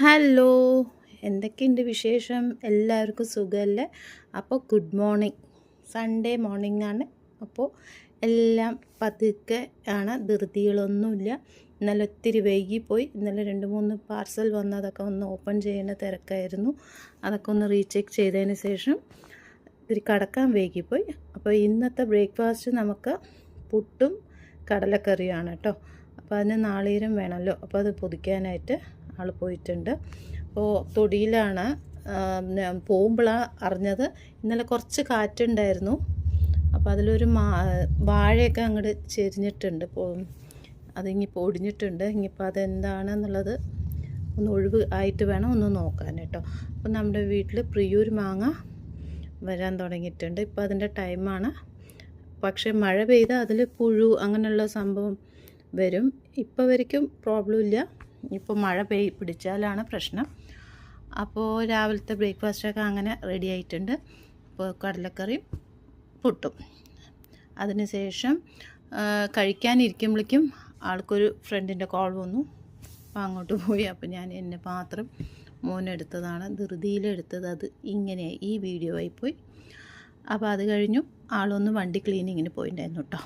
Hello, എന്തൊക്കെയുണ്ട് വിശേഷം? എല്ലാവർക്കും സുഖമല്ലേ? അപ്പോൾ ഗുഡ് മോർണിംഗ്. സൺഡേ മോർണിംഗ് ആണ്. അപ്പോൾ എല്ലാം പതുക്കെ ആണ്, ധൃതികളൊന്നുമില്ല. ഇന്നലെ ഒത്തിരി വൈകിപ്പോയി. ഇന്നലെ 2-3 പാർസൽ വന്നതൊക്കെ ഒന്ന് ഓപ്പൺ ചെയ്യുന്ന തിരക്കായിരുന്നു. അതൊക്കെ ഒന്ന് റീചെക്ക് ചെയ്തതിന് ശേഷം ഇത്തിരി കടക്കാൻ വൈകിപ്പോയി. അപ്പോൾ ഇന്നത്തെ ബ്രേക്ക്ഫാസ്റ്റ് നമുക്ക് പുട്ടും കടലക്കറിയാണ് കേട്ടോ. അപ്പോൾ അതിന് നാളീരം വേണമല്ലോ. അപ്പോൾ അത് പൊതിക്കാനായിട്ട് ആൾ പോയിട്ടുണ്ട്. അപ്പോൾ തൊടിയിലാണ് പോകുമ്പോഴാണ് അറിഞ്ഞത്. ഇന്നലെ കുറച്ച് കാറ്റുണ്ടായിരുന്നു. അപ്പോൾ അതിലൊരു വാഴയൊക്കെ അങ്ങോട്ട് ചെരിഞ്ഞിട്ടുണ്ട്. അതിങ്ങിപ്പോൾ ഒടിഞ്ഞിട്ടുണ്ട്. ഇനിയിപ്പോൾ അതെന്താണെന്നുള്ളത് ഒന്ന് ഒഴിവ് ആയിട്ട് വേണം ഒന്ന് നോക്കാൻ കേട്ടോ. അപ്പോൾ നമ്മുടെ വീട്ടിൽ പ്രിയൂർ മാങ്ങ വരാൻ തുടങ്ങിയിട്ടുണ്ട്. ഇപ്പോൾ അതിൻ്റെ ടൈമാണ്. പക്ഷേ മഴ പെയ്താൽ അതിൽ പുഴു അങ്ങനെയുള്ള സംഭവം വരും. ഇപ്പോൾ വരയ്ക്കും പ്രോബ്ലം ഇല്ല. ഇപ്പോൾ മഴ പിടിച്ചാലാണ് പ്രശ്നം. അപ്പോൾ രാവിലത്തെ ബ്രേക്ക്ഫാസ്റ്റൊക്കെ അങ്ങനെ റെഡി ആയിട്ടുണ്ട്. ഇപ്പോൾ കടലക്കറിയും പുട്ടും. അതിന് ശേഷം കഴിക്കാനിരിക്കുമ്പോഴേക്കും ആൾക്കൊരു ഫ്രണ്ടിൻ്റെ കോൾ വന്നു. അപ്പോൾ അങ്ങോട്ട് പോയി. അപ്പോൾ ഞാൻ എൻ്റെ പാത്രം മോനെടുത്തതാണ്, ധൃതിയിലെടുത്തത്. അത് ഇങ്ങനെ ഈ വീഡിയോ ആയിപ്പോയി. അപ്പോൾ അത് കഴിഞ്ഞു ആളൊന്ന് വണ്ടി ക്ലീനിങ്ങിന് പോയിട്ടുണ്ടായിരുന്നു കേട്ടോ.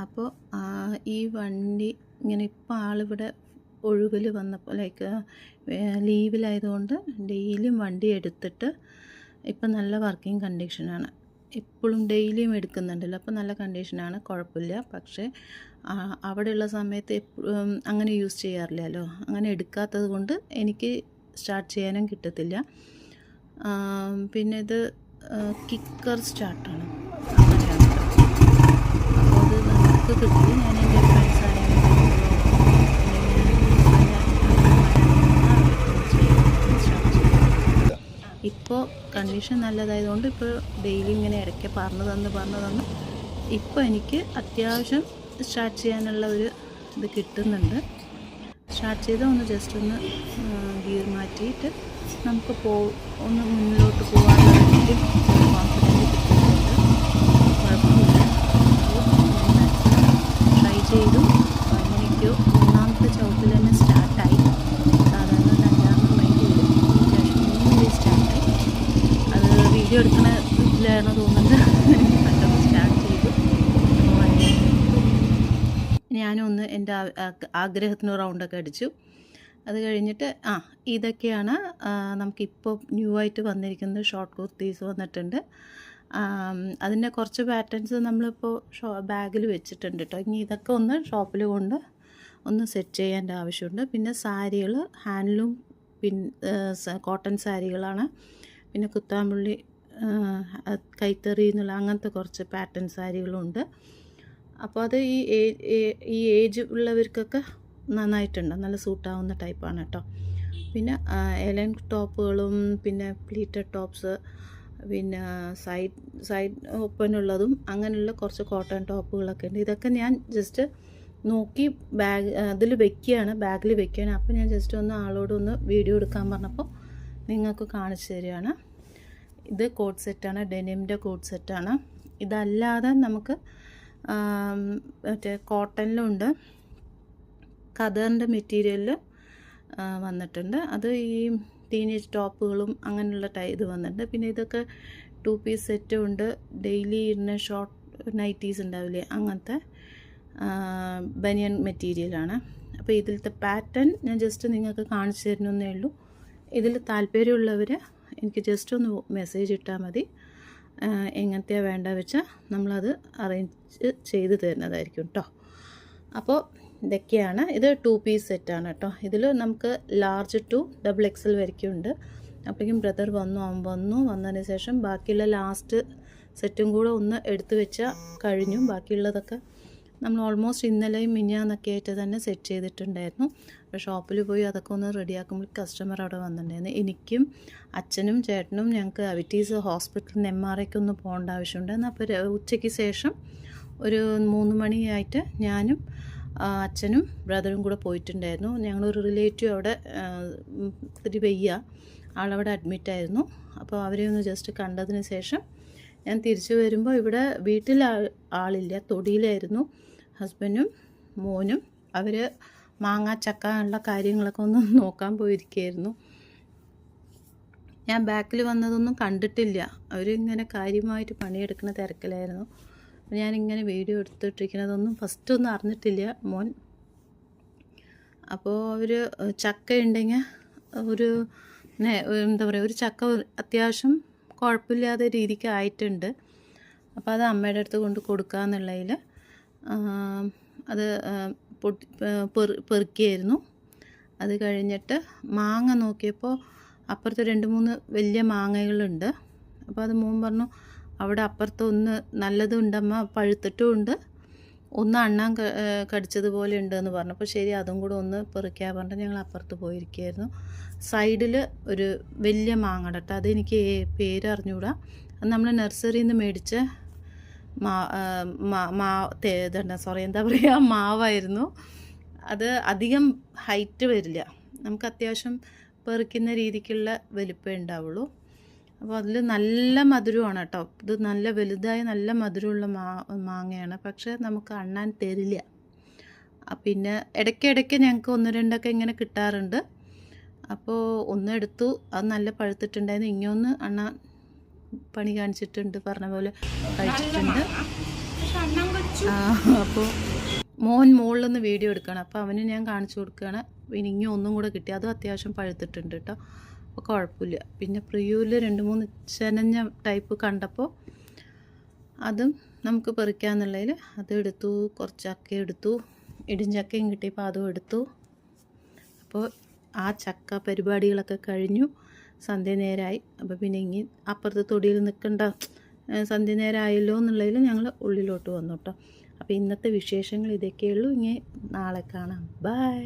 അപ്പോൾ ഈ വണ്ടി ഇങ്ങനെ ഇപ്പോൾ ആളിവിടെ ഒഴിവിൽ വന്നപ്പോൾ ലീവിലായതുകൊണ്ട് ഡെയിലിയും വണ്ടി എടുത്തിട്ട് ഇപ്പം നല്ല വർക്കിംഗ് കണ്ടീഷനാണ്. എപ്പോഴും ഡെയിലിയും എടുക്കുന്നുണ്ടല്ലോ. അപ്പോൾ നല്ല കണ്ടീഷനാണ്, കുഴപ്പമില്ല. പക്ഷേ അവിടെയുള്ള സമയത്ത് അങ്ങനെ യൂസ് ചെയ്യാറില്ലല്ലോ. അങ്ങനെ എടുക്കാത്തത് കൊണ്ട് എനിക്ക് സ്റ്റാർട്ട് ചെയ്യാനും കിട്ടത്തില്ല. പിന്നെ ഇത് കിക്കർ സ്റ്റാർട്ടാണ്. അങ്ങനെയാണ്. അപ്പോൾ അത് നമുക്ക് കിട്ടി. ഞാൻ എൻ്റെ ഫ്രണ്ട്സായ ഇപ്പോൾ കണ്ടീഷൻ നല്ലതായതുകൊണ്ട് ഇപ്പോൾ ഡെയിലി ഇങ്ങനെ ഇടയ്ക്ക് പറഞ്ഞു തന്ന് ഇപ്പോൾ എനിക്ക് അത്യാവശ്യം സ്റ്റാർട്ട് ചെയ്യാനുള്ള ഒരു ഇത് കിട്ടുന്നുണ്ട്. സ്റ്റാർട്ട് ചെയ്താൽ ഒന്ന് ജസ്റ്റ് ഒന്ന് ഗിയർ മാറ്റിയിട്ട് നമുക്ക് ഒന്ന് മുന്നിലോട്ട് പോകാനുള്ള കോൺഫിഡൻസ് കിട്ടുന്നുണ്ട്. കുഴപ്പമില്ല. ട്രൈ ചെയ്തു. അങ്ങനെയൊക്കെയോ 3ാമത്തെ ചവിട്ടിൽ തന്നെ സ്റ്റാർട്ടായി. സാധാരണ 2ാമത് മൈൻഡ് ചെയ്തു. സ്റ്റാർട്ടായി. അത് വീഡിയോ എടുക്കുന്ന ഇതിലാണ് തോന്നുന്നത്. പെട്ടെന്ന് സ്റ്റാർട്ട് ചെയ്തു. ഞാനൊന്ന് എൻ്റെ ആഗ്രഹത്തിന് റൗണ്ടൊക്കെ അടിച്ചു. അത് കഴിഞ്ഞിട്ട് ഇതൊക്കെയാണ് നമുക്കിപ്പോൾ ന്യൂ ആയിട്ട് വന്നിരിക്കുന്നത്. ഷോർട്ട് കുർത്തീസ് വന്നിട്ടുണ്ട്. അതിൻ്റെ കുറച്ച് പാറ്റേൺസ് നമ്മളിപ്പോൾ ബാഗിൽ വെച്ചിട്ടുണ്ട് കേട്ടോ. ഇനി ഇതൊക്കെ ഒന്ന് ഷോപ്പിൽ കൊണ്ട് ഒന്ന് സെറ്റ് ചെയ്യേണ്ട ആവശ്യമുണ്ട്. പിന്നെ സാരികൾ ഹാൻഡ്ലൂം കോട്ടൺ സാരികളാണ്. പിന്നെ കുത്താമ്പുള്ളി കൈത്തറി എന്നുള്ള അങ്ങനത്തെ കുറച്ച് പാറ്റേൺ സാരികളുണ്ട്. അപ്പോൾ അത് ഈ ഏജ് ഉള്ളവർക്കൊക്കെ നന്നായിട്ടുണ്ട്. നല്ല സൂട്ടാവുന്ന ടൈപ്പാണ് കേട്ടോ. പിന്നെ എലൻ ടോപ്പുകളും പിന്നെ പ്ലീറ്റഡ് ടോപ്സ്, പിന്നെ സൈഡ് ഓപ്പനുള്ളതും അങ്ങനെയുള്ള കുറച്ച് കോട്ടൺ ടോപ്പുകളൊക്കെ ഉണ്ട്. ഇതൊക്കെ ഞാൻ ജസ്റ്റ് നോക്കി അതിൽ വെക്കുകയാണ്, ബാഗിൽ വെക്കുകയാണ്. അപ്പോൾ ഞാൻ ജസ്റ്റ് ഒന്ന് ആളോടൊന്ന് വീഡിയോ എടുക്കാൻ പറഞ്ഞപ്പോൾ നിങ്ങൾക്ക് കാണിച്ചു തരികയാണ്. ഇത് കോട്ട് സെറ്റാണ്, ഡെനിമിൻ്റെ കോട്ട് സെറ്റാണ്. ഇതല്ലാതെ നമുക്ക് മറ്റേ കോട്ടണിലുണ്ട്, ഖദറിൻ്റെ മെറ്റീരിയലിൽ വന്നിട്ടുണ്ട്. അത് ഈ ടീനേജ് ടോപ്പുകളും അങ്ങനെയുള്ള ഇത് വന്നിട്ടുണ്ട്. പിന്നെ ഇതൊക്കെ 2 പീസ് സെറ്റും ഉണ്ട്. ഡെയിലി ഇടുന്ന ഷോർട്ട് നൈറ്റീസ് ഉണ്ടാവില്ലേ, അങ്ങനത്തെ ബനിയൻ മെറ്റീരിയലാണ്. അപ്പോൾ ഇതിലത്തെ പാറ്റേൺ ഞാൻ ജസ്റ്റ് നിങ്ങൾക്ക് കാണിച്ചു തരുന്നേ ഉള്ളൂ. ഇതിൽ താല്പര്യമുള്ളവർ എനിക്ക് ജസ്റ്റ് ഒന്ന് മെസ്സേജ് ഇട്ടാൽ മതി. എങ്ങനത്തെയാണ് വേണ്ട വെച്ചാൽ നമ്മളത് അറേഞ്ച് ചെയ്ത് തരുന്നതായിരിക്കും കേട്ടോ. അപ്പോൾ ഇതൊക്കെയാണ്. ഇത് 2 പീസ് സെറ്റാണ് കേട്ടോ. ഇതിൽ നമുക്ക് ലാർജ് ടു XXL വരയ്ക്കും ഉണ്ട്. അപ്പോഴേക്കും ബ്രദർ വന്നതിന് ശേഷം ബാക്കിയുള്ള ലാസ്റ്റ് സെറ്റും കൂടെ ഒന്ന് എടുത്തു വെച്ചാൽ കഴിഞ്ഞു. ബാക്കിയുള്ളതൊക്കെ നമ്മൾ ഓൾമോസ്റ്റ് ഇന്നലെയും മിനിഞ്ഞാന്നൊക്കെ ആയിട്ട് തന്നെ സെറ്റ് ചെയ്തിട്ടുണ്ടായിരുന്നു. അപ്പോൾ ഷോപ്പിൽ പോയി അതൊക്കെ ഒന്ന് റെഡിയാക്കുമ്പോൾ കസ്റ്റമർ അവിടെ വന്നിട്ടുണ്ടായിരുന്നു. എനിക്കും അച്ഛനും ചേട്ടനും ഞങ്ങൾക്ക് അവിറ്റീസ് ഹോസ്പിറ്റലിൽ MRIക്ക് ഒന്ന് പോകേണ്ട ആവശ്യമുണ്ടായിരുന്നു. അപ്പോൾ ഉച്ചയ്ക്ക് ശേഷം ഒരു 3 മണിയായിട്ട് ഞാനും അച്ഛനും ബ്രദറും കൂടെ പോയിട്ടുണ്ടായിരുന്നു. ഞങ്ങളൊരു റിലേറ്റീവ് അവിടെ ഇത്തിരി വയ്യ, ആളവിടെ അഡ്മിറ്റായിരുന്നു. അപ്പോൾ അവരെ ഒന്ന് ജസ്റ്റ് കണ്ടതിന് ശേഷം ഞാൻ തിരിച്ചു വരുമ്പോൾ ഇവിടെ വീട്ടിൽ ആളില്ല, തൊടിയിലായിരുന്നു. ഹസ്ബൻഡും മോനും അവർ മാങ്ങ ചക്ക ഉള്ള കാര്യങ്ങളൊക്കെ ഒന്ന് നോക്കാൻ പോയിരിക്കുകയായിരുന്നു. ഞാൻ ബാക്കിൽ വന്നതൊന്നും കണ്ടിട്ടില്ല. അവരിങ്ങനെ കാര്യമായിട്ട് പണിയെടുക്കുന്ന തിരക്കിലായിരുന്നു. അപ്പോൾ ഞാനിങ്ങനെ വീഡിയോ എടുത്തിട്ടിരിക്കുന്നതൊന്നും ഫസ്റ്റ് ഒന്നും അറിഞ്ഞിട്ടില്ല മോൻ. അപ്പോൾ അവർ ചക്ക ഉണ്ടെങ്കിൽ എന്താ പറയുക, ഒരു ചക്ക അത്യാവശ്യം കുഴപ്പമില്ലാത്ത രീതിക്ക് ആയിട്ടുണ്ട്. അപ്പോൾ അത് അമ്മയുടെ അടുത്ത് കൊണ്ട് കൊടുക്കാമെന്നുള്ളതിൽ അത് പെറുക്കിയായിരുന്നു. അത് കഴിഞ്ഞിട്ട് മാങ്ങ നോക്കിയപ്പോൾ അപ്പുറത്ത് 2-3 വലിയ മാങ്ങകളുണ്ട്. അപ്പോൾ അത് മോൻ പറഞ്ഞു അവിടെ അപ്പുറത്ത് ഒന്ന് നല്ലതുണ്ടമ്മ, പഴുത്തിട്ടുമുണ്ട്, ഒന്ന് അണ്ണാൻ കടിച്ചതുപോലെ ഉണ്ടെന്ന് പറഞ്ഞു. അപ്പോൾ ശരി, അതും കൂടെ ഒന്ന് പെറുക്കിയാൽ പറഞ്ഞിട്ട് ഞങ്ങൾ അപ്പുറത്ത് പോയിരിക്കുകയായിരുന്നു. സൈഡിൽ ഒരു വലിയ മാങ്ങ കേട്ടോ, അതെനിക്ക് പേര് അറിഞ്ഞുകൂടാ. അത് നമ്മൾ നഴ്സറിയിൽ നിന്ന് മേടിച്ച എന്താ പറയുക, മാവായിരുന്നു. അത് അധികം ഹൈറ്റ് വരില്ല, നമുക്ക് അത്യാവശ്യം പെറുക്കുന്ന രീതിക്കുള്ള വലിപ്പമേ ഉണ്ടാവുള്ളൂ. അപ്പോൾ അതിൽ നല്ല മധുരമാണ് കേട്ടോ. ഇത് നല്ല വലുതായി നല്ല മധുരമുള്ള മാങ്ങയാണ്. പക്ഷേ നമുക്ക് അണ്ണാൻ തരില്ല. പിന്നെ ഇടയ്ക്കിടയ്ക്ക് ഞങ്ങൾക്ക് 1-2 ഇങ്ങനെ കിട്ടാറുണ്ട്. അപ്പോൾ ഒന്നെടുത്തു, അത് നല്ല പഴുത്തിട്ടുണ്ടായിരുന്നു. ഇങ്ങൊന്ന് അണ്ണാൻ പണി കാണിച്ചിട്ടുണ്ട്, പറഞ്ഞ പോലെ കഴിച്ചിട്ടുണ്ട്. അപ്പോൾ മോൻ മുകളിലൊന്ന് വീഡിയോ എടുക്കണം. അപ്പോൾ അവന് ഞാൻ കാണിച്ചു കൊടുക്കുകയാണ്. പിന്നെ ഇനി ഒന്നും കൂടെ കിട്ടി, അതും അത്യാവശ്യം പഴുത്തിട്ടുണ്ട് കേട്ടോ. അപ്പോൾ കുഴപ്പമില്ല. പിന്നെ പ്രിയൂരിൽ 2-3 ചെനഞ്ഞ ടൈപ്പ് കണ്ടപ്പോൾ അതും നമുക്ക് പെറിക്കാന്നുള്ളതിൽ അത് എടുത്തു. കുറച്ച് ചക്ക എടുത്തു, ഇടിഞ്ചക്കയും കിട്ടിയപ്പോൾ അതും എടുത്തു. അപ്പോൾ ആ ചക്ക പരിപാടികളൊക്കെ കഴിഞ്ഞു. സന്ധ്യ നേരമായി. അപ്പോൾ പിന്നെ ഇനി അപ്പുറത്തെ തൊടിയിൽ നിൽക്കണ്ട, സന്ധ്യ നേരമായല്ലോ എന്നുള്ളതിൽ ഞങ്ങൾ ഉള്ളിലോട്ട് വന്നു കേട്ടോ. അപ്പോൾ ഇന്നത്തെ വിശേഷങ്ങൾ ഇതൊക്കെയുള്ളൂ. ഇനി നാളെ കാണാം. ബൈ.